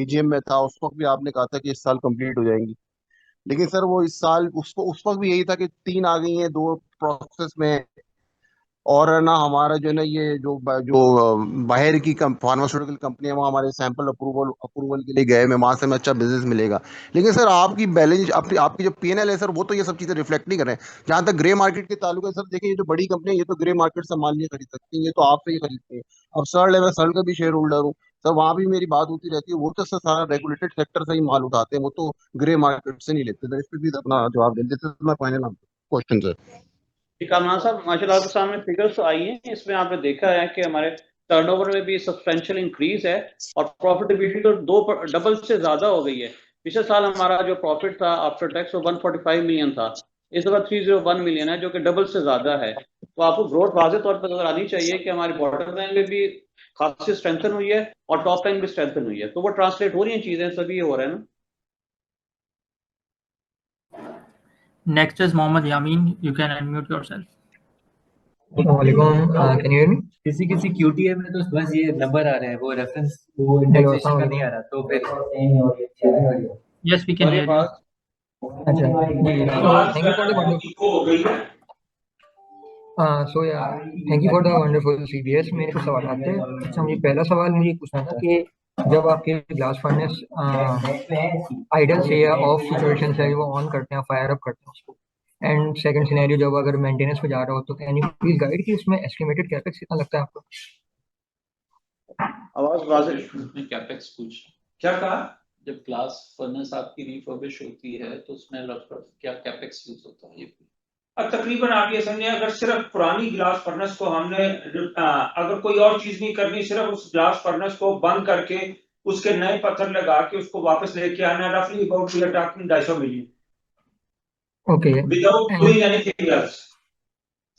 Speaker 9: एजीएम में था, उस वक्त भी आपने कहा था कि इस साल कंप्लीट हो जाएंगी। लेकिन सर वो इस साल उस वक्त भी यही था कि 3 आ गई हैं, 2 प्रोसेस में है। और ना हमारा जो है ना ये बाहर की फार्मास्यूटिकल कंपनी है, वो हमारे सैंपल अप्रूवल के लिए गए, मैं वहां से हमें अच्छा बिजनेस मिलेगा। लेकिन सर आपकी बैलेंस आपकी जो पीएनएल है सर, वो तो ये सब चीजें रिफ्लेक्ट नहीं कर रहे हैं। जहां तक ग्रे मार्केट के ताल्लुक है सर, देखिए ये जो बड़ी कंपनी है, ये तो ग्रे मार्केट से माल नहीं खरीद सकती, ये तो आपसे ही खरीदती है। अब सर मैं सर का भी शेयर होल्डर हूँ सर, वहां भी मेरी बात होती रहती है, वो तो सर सारा रेगुलेटेड सेक्टर से ही माल उठाते हैं, वो तो ग्रे मार्केट से नहीं लेते सर। इस पर भी अपना जवाब दे देते मैं फाइनल क्वेश्चन सर।
Speaker 3: कामरान साहब, माशाल्लाह आपके सामने फिगर्स तो आई हैं। इसमें आपने देखा है कि हमारे टर्नओवर में भी सब्सटेंशियल इंक्रीज है, और प्रॉफिटेबिलिटी तो डबल से ज्यादा हो गई है। पिछले साल हमारा जो प्रॉफिट था आफ्टर टैक्स वो 145 मिलियन था, इस दफा 301 मिलियन है, जो कि डबल से ज्यादा है। तो आपको ग्रोथ वाज़ेह तौर पर नजर आनी चाहिए कि हमारी बॉटम लाइन में भी खासी स्ट्रेंथन हुई है और टॉप लाइन भी स्ट्रेंथन हुई है। तो वो ट्रांसलेट हो रही है चीजें, सभी हो रहा है ना।
Speaker 7: Next is Mohammad Yamin. You can unmute yourself.
Speaker 10: Can you hear me? किसी किसी QTA में तो बस ये नंबर आ रहे हैं, वो रेफरेंस वो इंडेक्सेशन का नहीं आ रहा, तो फिर
Speaker 7: Yes, we can hear you.
Speaker 10: अच्छा जी, thank you for the wonderful so yeah thank you for the wonderful CBS। मेरे को सवाल आते हैं। अच्छा, मुझे पहला सवाल मुझे पूछना था कि जब आपके ग्लास फर्नेस आइडल से या ऑफ सिचुएशन से वो ऑन करते हैं, फायर अप करते हैं उसको, एंड सेकंड सिनेरियो जब अगर मेंटेनेंस पे जा रहा हो, तो कैन यू प्लीज गाइड कि उसमें एस्टिमेटेड कैपेक्स कितना लगता है आपको?
Speaker 3: आवाज वाज़ेह
Speaker 5: उसमें कैपेक्स पूछ
Speaker 1: क्या कहा?
Speaker 5: जब ग्लास फर्नेस आपकी रिफर्बिश होती है तो उसमें लगभग क्या कैपेक्स यूज होता है? ये
Speaker 1: अब तकरीबन आप ये समझे, अगर सिर्फ पुरानी ग्लास फर्नेस को हमने अगर कोई और चीज नहीं करनी, सिर्फ उस ग्लास फर्नेस को बंद करके उसके नए पत्थर लगा के उसको वापस लेके आना, रफली about we are talking 250 million
Speaker 7: okay,
Speaker 1: without doing anything else.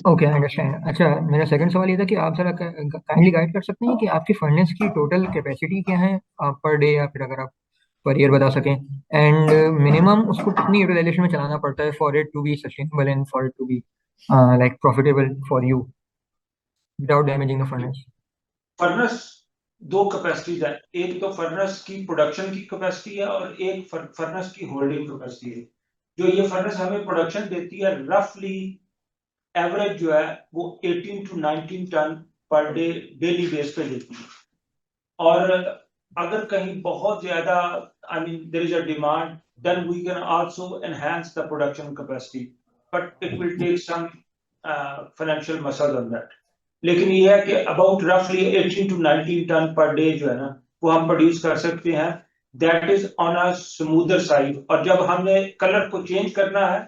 Speaker 7: Okay, I understand. अच्छा, मेरा सेकंड सवाल ये था कि आप जरा काइंडली गाइड कर सकते हैं कि आपकी फर्नेस की टोटल कैपेसिटी क्या है पर डे, या फिर अगर आप पर ईयर बता सकें, एंड मिनिमम उसको कितनी यूटिलाइजेशन में चलाना पड़ता है for it to be sustainable and for it to be like profitable for you without damaging the furnace?
Speaker 1: Furnace 2 capacities है, एक तो फर्नेस की प्रोडक्शन की कैपेसिटी है और एक फर्नेस की होल्डिंग कैपेसिटी है। जो ये फर्नेस हमें प्रोडक्शन देती है रफली एवरेज जो है वो 18 to 19 ton per day daily base पे देती है। और अगर कहीं बहुत ज्यादा I mean there is a demand, then we can also enhance the production capacity, but it will take some financial muscle on that. लेकिन ये है कि अबाउट रफली 18 to 19 टन पर डे जो है ना वो हम प्रोड्यूस कर सकते हैं। That is on a smoother side. और जब हमने कलर को चेंज करना है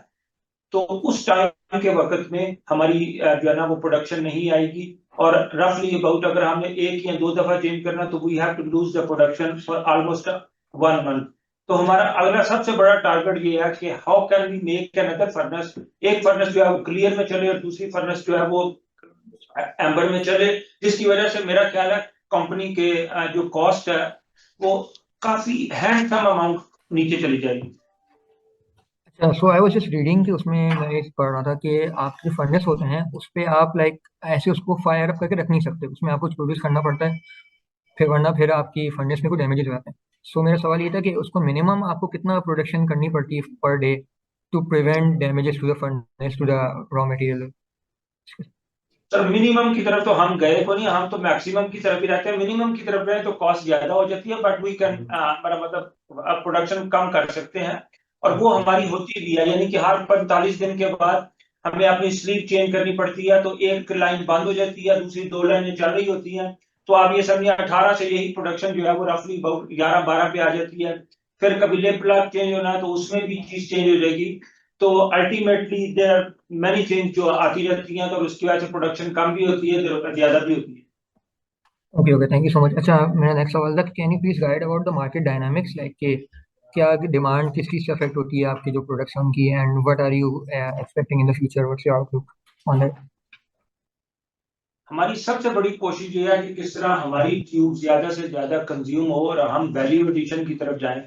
Speaker 1: तो उस टाइम के वक्त में हमारी जो है ना वो प्रोडक्शन नहीं आएगी। और रफली अबाउट अगर हमने एक या दो दफा चेंज करना तो we have to lose the production for almost 1 month. तो हमारा अगला सबसे बड़ा टारगेट ये है कि how can we make another furnace. एक फर्नेस जो है वो क्लियर में चले और दूसरी फर्नेस जो है वो एम्बर में चले, जिसकी वजह से मेरा ख्याल है कंपनी के जो कॉस्ट है वो काफी हैंडसम अमाउंट नीचे चली जाएगी।
Speaker 10: अच्छा, सो आई वाज जस्ट रीडिंग कि उसमें मैं ये पढ़ रहा था कि आपके फर्नेस होते हैं उस पे आप लाइक ऐसे उसको फायर अप करके रख नहीं सकते, उसमें आपको प्रोड्यूस करना पड़ता है, फिर वरना फिर आपकी फर्नेस में कोई डैमेजेस हो जाते हैं। सो मेरा सवाल ये था कि उसको मिनिमम आपको कितना प्रोडक्शन करनी पड़ती है per day to prevent damages to the furnace to the raw material.
Speaker 1: Sir minimum की तरफ तो हम गए को नहीं, हम तो मैक्सिमम की तरफ ही रहते हैं। मिनिमम की तरफ गए तो कॉस्ट ज्यादा हो जाती है, बट वी कैन मतलब प्रोडक्शन कम कर सकते हैं। और वो हमारी होती भी है, यानी कि हर 45 दिन के बाद हमें अपनी स्लीप चेंज करनी पड़ती है। तो एक लाइन बंद हो जाती है, दूसरी 2 लाइनें चल रही होती हैं। तो आप ये समझिए 18 से यही प्रोडक्शन जो है वो रफली 11-12 पे आ जाती है। फिर कभी लेप प्लग चेंज होना है तो उसमें भी चीज चेंज हो जाएगी। तो ultimately there are many change जो आती रहती हैं, तो उसकी वजह से प्रोडक्शन कम भी होती है, ज्यादा भी होती है।
Speaker 10: Okay okay, thank you so much. अच्छा, मेरा नेक्स्ट सवाल था, can you please guide about the market dynamics, like कि क्या डिमांड किस चीज़ से अफेक्ट होती है आपकी जो प्रोडक्शन की, and what are you expecting in the future, what's your outlook on that?
Speaker 1: हमारी सबसे बड़ी कोशिश ये है कि किस तरह हमारी ट्यूब ज्यादा से ज्यादा कंज्यूम हो और हम वैल्यू एडिशन की तरफ जाएं।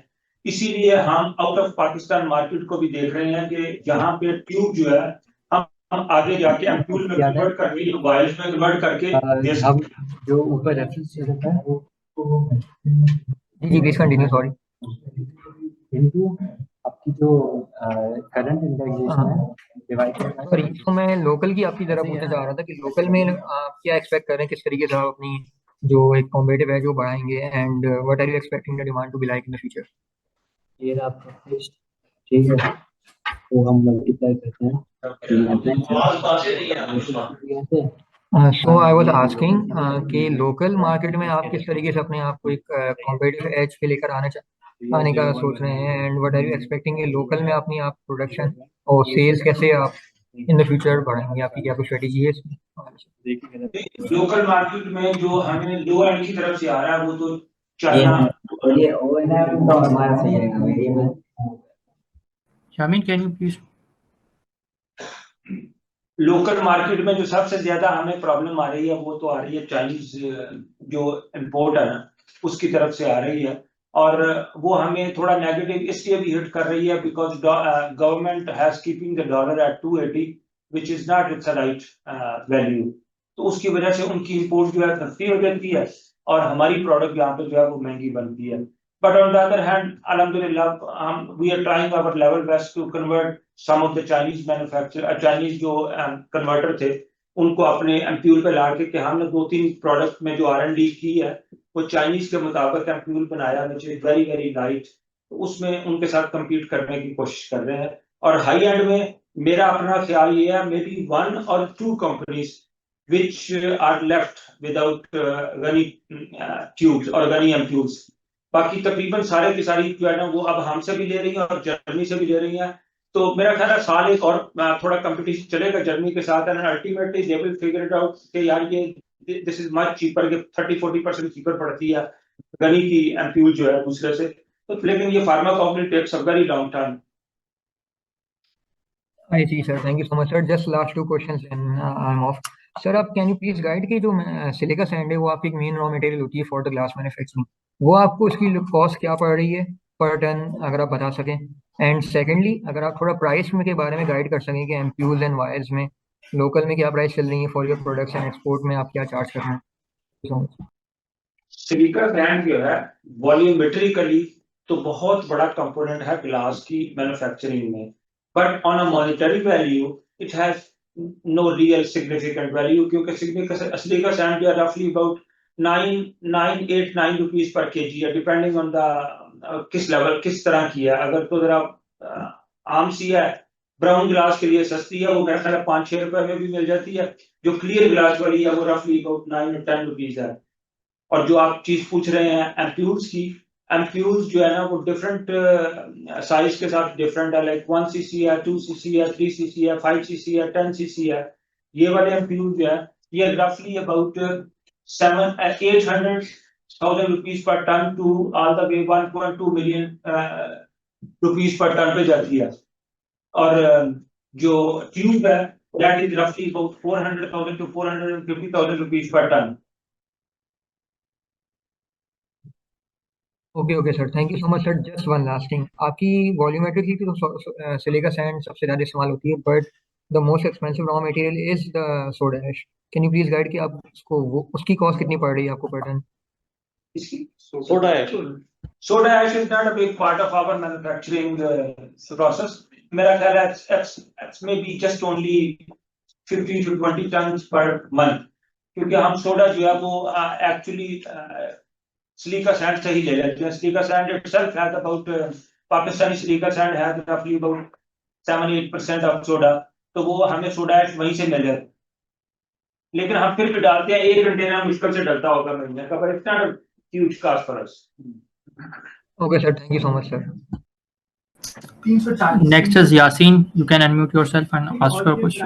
Speaker 1: इसीलिए हम आउट ऑफ पाकिस्तान मार्केट को भी देख रहे हैं कि जहां पे ट्यूब जो है हम आगे जाके एम्पूल में कन्वर्ट करके, वायर्स में कन्वर्ट करके दे सकते
Speaker 10: हम
Speaker 1: हैं।
Speaker 10: जो ऊपर रेफरेंस रहता है वो जी जी प्लीज कंटिन्यू, सॉरी।
Speaker 11: आपकी जो करंट इंडेक्सेशन है डिवाइड
Speaker 10: सॉरी, तो मैं लोकल की आपकी तरफ पूछना चाह रहा था कि लोकल में आप क्या एक्सपेक्ट कर रहे हैं, किस तरीके से आप अपनी जो एक कॉम्पिटिटिव है जो बढ़ाएंगे, and what are you expecting the demand to be like in the future?
Speaker 11: ये आपका फिक्स्ड, ठीक है, तो हम मल्टीप्लाई करते हैं
Speaker 10: सो आई वाज आस्किंग कि लोकल मार्केट में आप किस तरीके से अपने आप को एक कॉम्पिटिटिव एज पे लेकर आने का सोच रहे हैं, and what are you expecting local में अपनी आप प्रोडक्शन और सेल्स कैसे आप इन द फ्यूचर बढ़ाएंगे, आपकी क्या कोई स्ट्रेटेजी है इसमें?
Speaker 1: लोकल मार्केट में जो हमें लो एंड की तरफ से आ रहा है वो तो चाइना।
Speaker 11: ये O&M तो हमारा सही रहेगा medium.
Speaker 12: Shamin, can you please?
Speaker 1: Local market में जो सबसे ज्यादा हमें प्रॉब्लम आ रही है वो तो आ रही है चाइनीज जो इंपोर्ट है ना उसकी तरफ से आ रही है। और वो हमें थोड़ा नेगेटिव इसलिए भी हिट कर रही है because government has keeping the dollar at 280 which is not its right value. तो उसकी वजह से उनकी इंपोर्ट जो है सस्ती हो जाती है और हमारी प्रोडक्ट यहाँ पे जो है वो महंगी बनती है। But on the other hand अल्हम्दुलिल्लाह हम we are trying our level best to convert some of the Chinese manufacture Chinese जो कन्वर्टर थे उनको अपने एम्प्यूल पे ला के हमने 2-3 प्रोडक्ट में जो R&D की है वो चाइनीज के मुताबिक एम्प्यूल बनाया which is very very light. तो उसमें उनके साथ कम्पीट करने की कोशिश कर रहे हैं। और हाई एंड में मेरा अपना ख्याल ये है may be 1 or 2 companies which are left without Gani tubes or Gani ampules। बाकी तकरीबन सारे की सारी जो है ना वो अब हमसे भी ले रही हैं और जर्मनी से भी ले रही हैं। तो मेरा ख्याल है साल एक और थोड़ा कंपटीशन चलेगा जर्मनी के साथ and ultimately they will figure it out कि यार ये दिस इज मच चीपर, कि 30-40% चीपर पड़ती है गनी की एम्प्यूल जो है दूसरे से। तो लेकिन ये pharma company takes a very long time.
Speaker 10: I see sir, thank you so much sir. Just last 2 questions and I am off. Sir आप कैन यू प्लीज गाइड कि जो सिलिका सैंड है वो आपकी मेन रॉ मटेरियल होती है for the glass manufacturing, वो आपको उसकी कॉस्ट क्या पड़ रही है पर टन, अगर आप बता सकें? एंड सेकेंडली अगर आप थोड़ा प्राइस में के बारे में गाइड कर सकें कि एम्प्यूल्स एंड वायर्स में लोकल में क्या प्राइस चल रही है for your products and export में आप क्या चार्ज कर रहे हैं? So much.
Speaker 1: सिलिका सैंड जो है वॉल्यूमेट्रिकली तो बहुत बड़ा कंपोनेंट है ग्लास की मैन्युफैक्चरिंग में, but on a monetary value it has no real significant value क्योंकि सिलिका सैंड जो है रफली अबाउट 9-8-9 रुपीज पर केजी है डिपेंडिंग ऑन द किस लेवल किस तरह की है। अगर तो जरा आम सी है ब्राउन ग्लास के लिए सस्ती है, वो मेरा ख्याल है 5-6 रुपए में भी मिल जाती है। जो क्लियर ग्लास वाली है वो रफली अबाउट 9 और 10 रुपीज है। और जो आप चीज पूछ रहे हैं एम्प्यूल्स की, एम्प्यूल्स जो है ना वो डिफरेंट साइज के साथ डिफरेंट है, लाइक 1 cc है, 2 cc है, 3 cc है, 5 cc है, 10 cc है। ये वाले एम्प्यूल जो है ये रफली about 800,000 rupees per ton to all the way 1.2 million rupees per ton पे जाती है। और जो ट्यूब है दैट इज रफली about 400,000 to 450,000 rupees per ton.
Speaker 10: Okay sir, thank you so much sir. Just one last thing, आपकी volumetrically तो silica sand सबसे ज़्यादा इस्तेमाल होती है, but the most expensive raw material is the soda ash. Can you please guide कि आप उसको उसकी कॉस्ट कितनी पड़ रही है आपको per ton?
Speaker 3: Soda ash
Speaker 1: Soda ash is not a big part of our manufacturing process. मेरा ख्याल है it's maybe just only 15 to 20 tons per month, क्योंकि हम सोडा जो है वो एक्चुअली सिलिका सैंड से ही ले लेते हैं। Silica sand itself has about Pakistani silica sand has roughly about 7-8% of soda, तो वो हमें सोडा ऐश वहीं से मिल जाता है। लेकिन हम फिर भी डालते हैं, 1 कंटेनर मुश्किल से डलता होगा महीने का, but it's not a huge cost for us.
Speaker 10: Okay sir, thank you so much sir.
Speaker 12: Next is Yasin. You can unmute yourself and ask your question.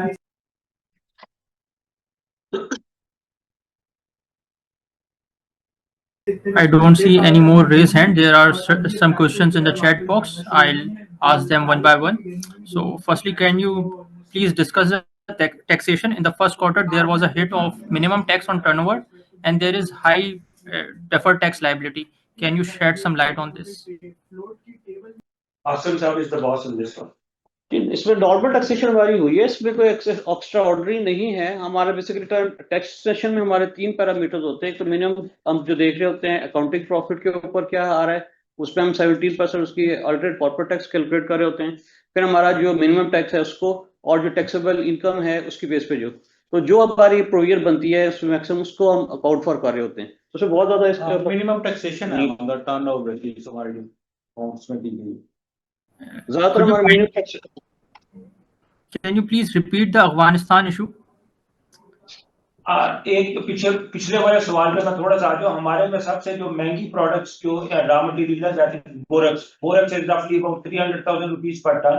Speaker 12: I don't see any more raised hand. There are some questions in the chat box. I'll ask them one by one. So firstly, can you please discuss the taxation? In the first quarter, there was a hit of minimum tax on turnover, and there is high deferred tax liability. Can you shed some light on this?
Speaker 1: Aslam Saab is the boss in this one.
Speaker 3: इसमें normal taxation हमारी हुई है, इसमें कोई extra ordinary नहीं है। हमारा basically taxation में हमारे 3 पैरामीटर्स होते हैं। तो मिनिमम हम जो देख रहे होते हैं अकाउंटिंग प्रॉफिट के ऊपर क्या आ रहा है, उसमें हम 17% उसकी अल्टरनेट कॉर्पोरेट टैक्स कैलकुलेट कर रहे होते हैं। फिर हमारा जो मिनिमम टैक्स है उसको, और जो टैक्सेबल इनकम है उसकी बेस पे जो हमारी प्रोविजन बनती है उसमें मैक्सिमम उसको हम अकाउंट फॉर कर रहे होते हैं। तो उसमें बहुत ज्यादा इसका
Speaker 4: मिनिमम टैक्सेशन है ऑन द टर्नओवर बेसिस हमारी अकाउंट्स में दी गई।
Speaker 3: ज्यादातर हमारे minimum tax.
Speaker 12: Can you please repeat the Afghanistan issue?
Speaker 1: एक पिछले वाले सवाल में मैं थोड़ा सा आ जाऊं। हमारे में सबसे जो महंगी प्रोडक्ट्स जो रॉ मटेरियल है दैट इज बोरक्स इज रफली अबाउट 300,000 रुपीज पर टन,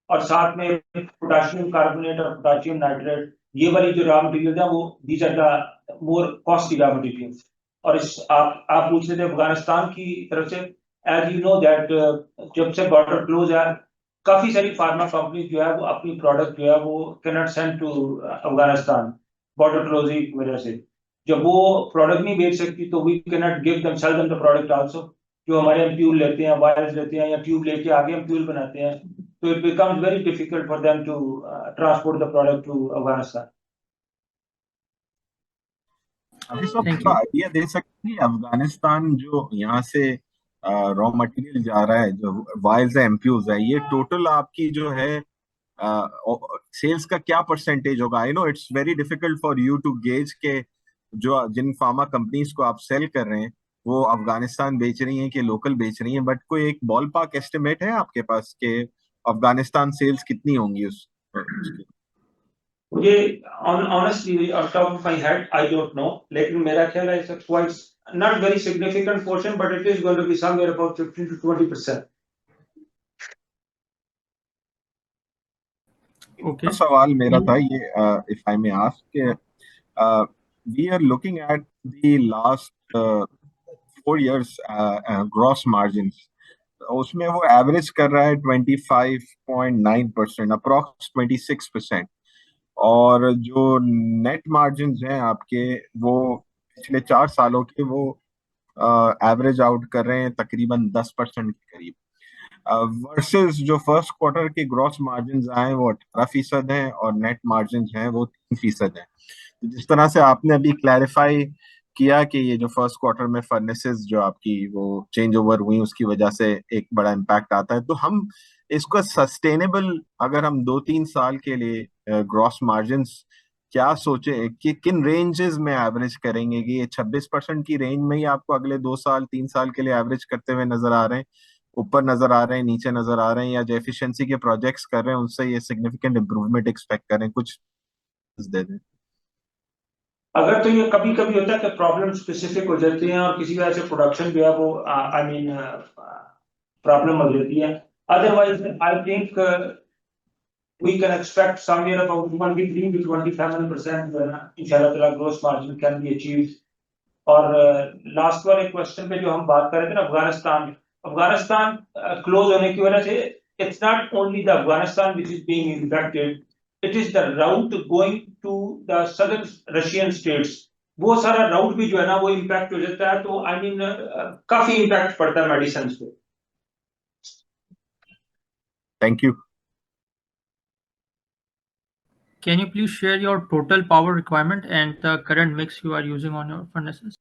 Speaker 1: और साथ में पोटेशियम कार्बोनेट और पोटेशियम नाइट्रेट, ये वाली जो रॉ मटेरियल है वो these are the more costly raw material. और इस आप पूछ रहे थे अफगानिस्तान की तरफ से, एज यू नो दैट जब से बॉर्डर क्लोज है काफी सारी फार्मा कंपनी जो है वो अपनी प्रोडक्ट जो है वो can not send to Afghanistan border closing की वजह से। जब वो प्रोडक्ट नहीं बेच सकती तो we can not give them sell them the product also. जो हमारे एम्प्यूल लेते हैं, वायर्स लेते हैं या ट्यूब लेके आगे एम्प्यूल बनाते हैं, तो it becomes very difficult for them to transport the product to Afghanistan.
Speaker 6: अभी सब आइडिया दे सकते हैं अफगानिस्तान जो यहाँ से रॉ मटेरियल जा रहा है, जो वायर्स है, एम्प्यूल्स है, ये टोटल आपकी जो है सेल्स का क्या परसेंटेज होगा? I know it's very difficult for you to gauge के जो जिन फार्मा कंपनीज को आप सेल कर रहे हैं वो अफगानिस्तान बेच रही हैं कि लोकल बेच रही हैं, बट कोई एक बॉल पार्क एस्टिमेट है आपके पास कि अफगानिस्तान सेल्स कितनी होंगी उस?
Speaker 1: मुझे honestly of top of my head I don't know, लेकिन मेरा ख्याल है it's quite not very significant portion, but it is going to be somewhere about 15 to 20%.
Speaker 6: Okay. सवाल मेरा था ये, if I may ask, we are looking at the last 4 years gross margins. उसमें वो एवरेज कर रहा है 25.9%, अप्रॉक्स 26%, और जो नेट मार्जिन्स हैं आपके वो पिछले 4 सालों के वो एवरेज आउट कर रहे हैं तकरीबन 10% के करीब, वर्सेस जो फर्स्ट क्वार्टर के ग्रॉस मार्जिन्स आए वो 18% हैं और नेट मार्जिन्स हैं वो 3% हैं। तो जिस तरह से आपने अभी क्लैरिफाई किया कि ये जो फर्स्ट क्वार्टर में फर्नेसेस जो आपकी वो चेंज ओवर हुई उसकी वजह से एक बड़ा इम्पैक्ट आता है, तो हम इसको सस्टेनेबल अगर हम 2-3 साल के लिए ग्रॉस मार्जिन्स क्या सोचे कि किन रेंजेस में एवरेज करेंगे कि ये 26% की रेंज में ही आपको अगले 2-3 साल के लिए एवरेज करते हुए नजर आ रहे हैं, ऊपर नजर आ रहे हैं, नीचे नजर आ रहे हैं, या जो एफिशिएंसी के प्रोजेक्ट्स कर रहे हैं उनसे ये सिग्निफिकेंट इंप्रूवमेंट एक्सपेक्ट करें? कुछ दे दें।
Speaker 1: अगर तो ये कभी कभी होता है कि प्रॉब्लम स्पेसिफिक हो जाती हैं और किसी वजह से प्रोडक्शन जो है वो आई मीन प्रॉब्लम हो जाती है, otherwise I think we can expect somewhere about 23 to 27% inshallah ताला gross margin can be achieved. और लास्ट वाले क्वेश्चन पे जो हम बात कर रहे थे ना, अफगानिस्तान क्लोज होने की वजह से it's not only the Afghanistan which is being impacted, it is the route going to the southern Russian states. वो सारा राउट भी जो है ना वो इम्पैक्ट हो जाता है, तो आई मीन काफी इम्पैक्ट पड़ता है मेडिसिन पे।
Speaker 6: Thank you.
Speaker 12: Can you please share your total power requirement and the current mix you are using on your furnaces?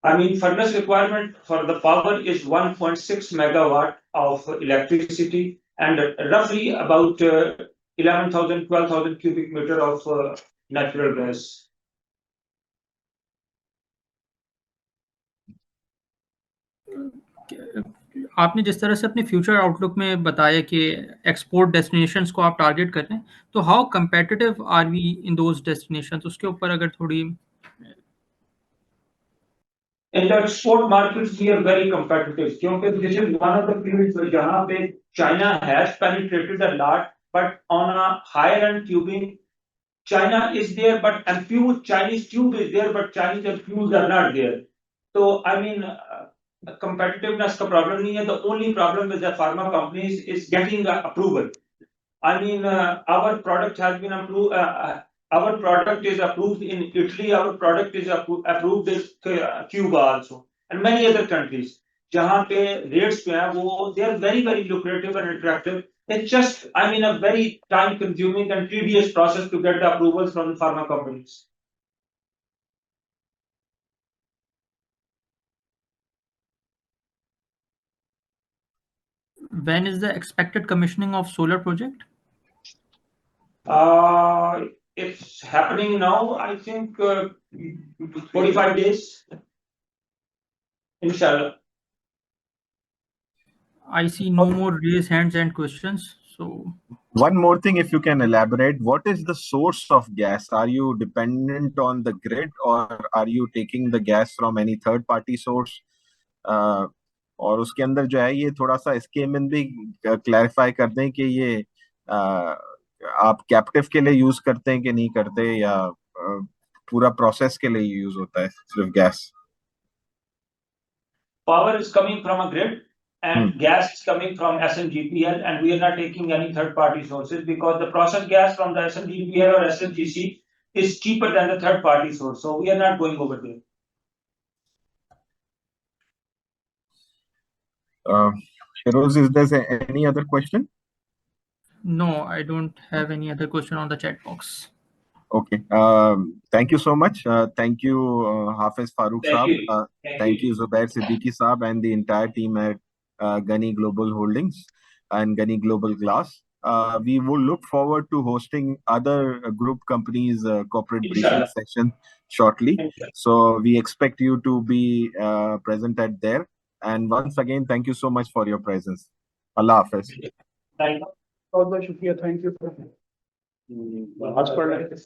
Speaker 1: I mean, furnace requirement for the power is 1.6 megawatt of electricity and roughly about 11,000, 12,000 cubic meter of natural gas.
Speaker 12: आपने जिस तरह से अपने future outlook में बताया कि export destinations को आप टारगेट कर रहे हैं, तो how competitive are we in those destinations, उसके ऊपर अगर थोड़ी।
Speaker 1: In the export markets, we are very competitive. क्योंकि this is one of the fields जहाँ पे China has penetrated a lot, but on a higher end tubing, China is there, but and few Chinese tube is there, but Chinese and tubes are not there. So I mean, competitiveness का problem नहीं है. The only problem with the pharma companies is getting approval. I mean, our product has been approved. Our product is approved in Italy. Our product is approved in Cuba also, and many other countries. जहाँ पे rates जो हैं वो they are very very lucrative and attractive. It's just, I mean, a very time consuming and tedious process to get the approvals from the pharma companies.
Speaker 12: When is the expected commissioning of solar project?
Speaker 1: It's happening now. I think 45 days. Inshallah.
Speaker 12: I see no more raised hands and questions. So
Speaker 6: one more thing, if you can elaborate, what is the source of gas? Are you dependent on the grid or are you taking the gas from any third party source? और उसके अंदर जो है ये थोड़ा सा इसके में भी क्लैरिफाई कर दें कि ये आप कैप्टिव के लिए यूज करते हैं कि नहीं करते, या पूरा प्रोसेस के लिए यूज होता है सिर्फ gas?
Speaker 1: Power is coming from a grid and gas is coming from SNGPL, and we are not taking any third party sources because the processed gas from the SNGPL or SNGC is cheaper than the third party source, so we are not going over there.
Speaker 6: Feroz, is there any other question?
Speaker 12: No, I don't have any other question on the chat box.
Speaker 6: Okay. Thank you so much. Thank you, Hafiz Farooq Saab. Thank you, Zubair Siddiqui Saab, and the entire team at Ghani Global Holdings and Ghani Global Glass. We will look forward to hosting other group companies' corporate briefing session shortly. So we expect you to be present at there. And once again, thank you so much for your presence. Allah Hafiz.
Speaker 1: Thank you.
Speaker 2: बहुत बहुत शुक्रिया, thank you.
Speaker 1: आज पढ़ रहे थे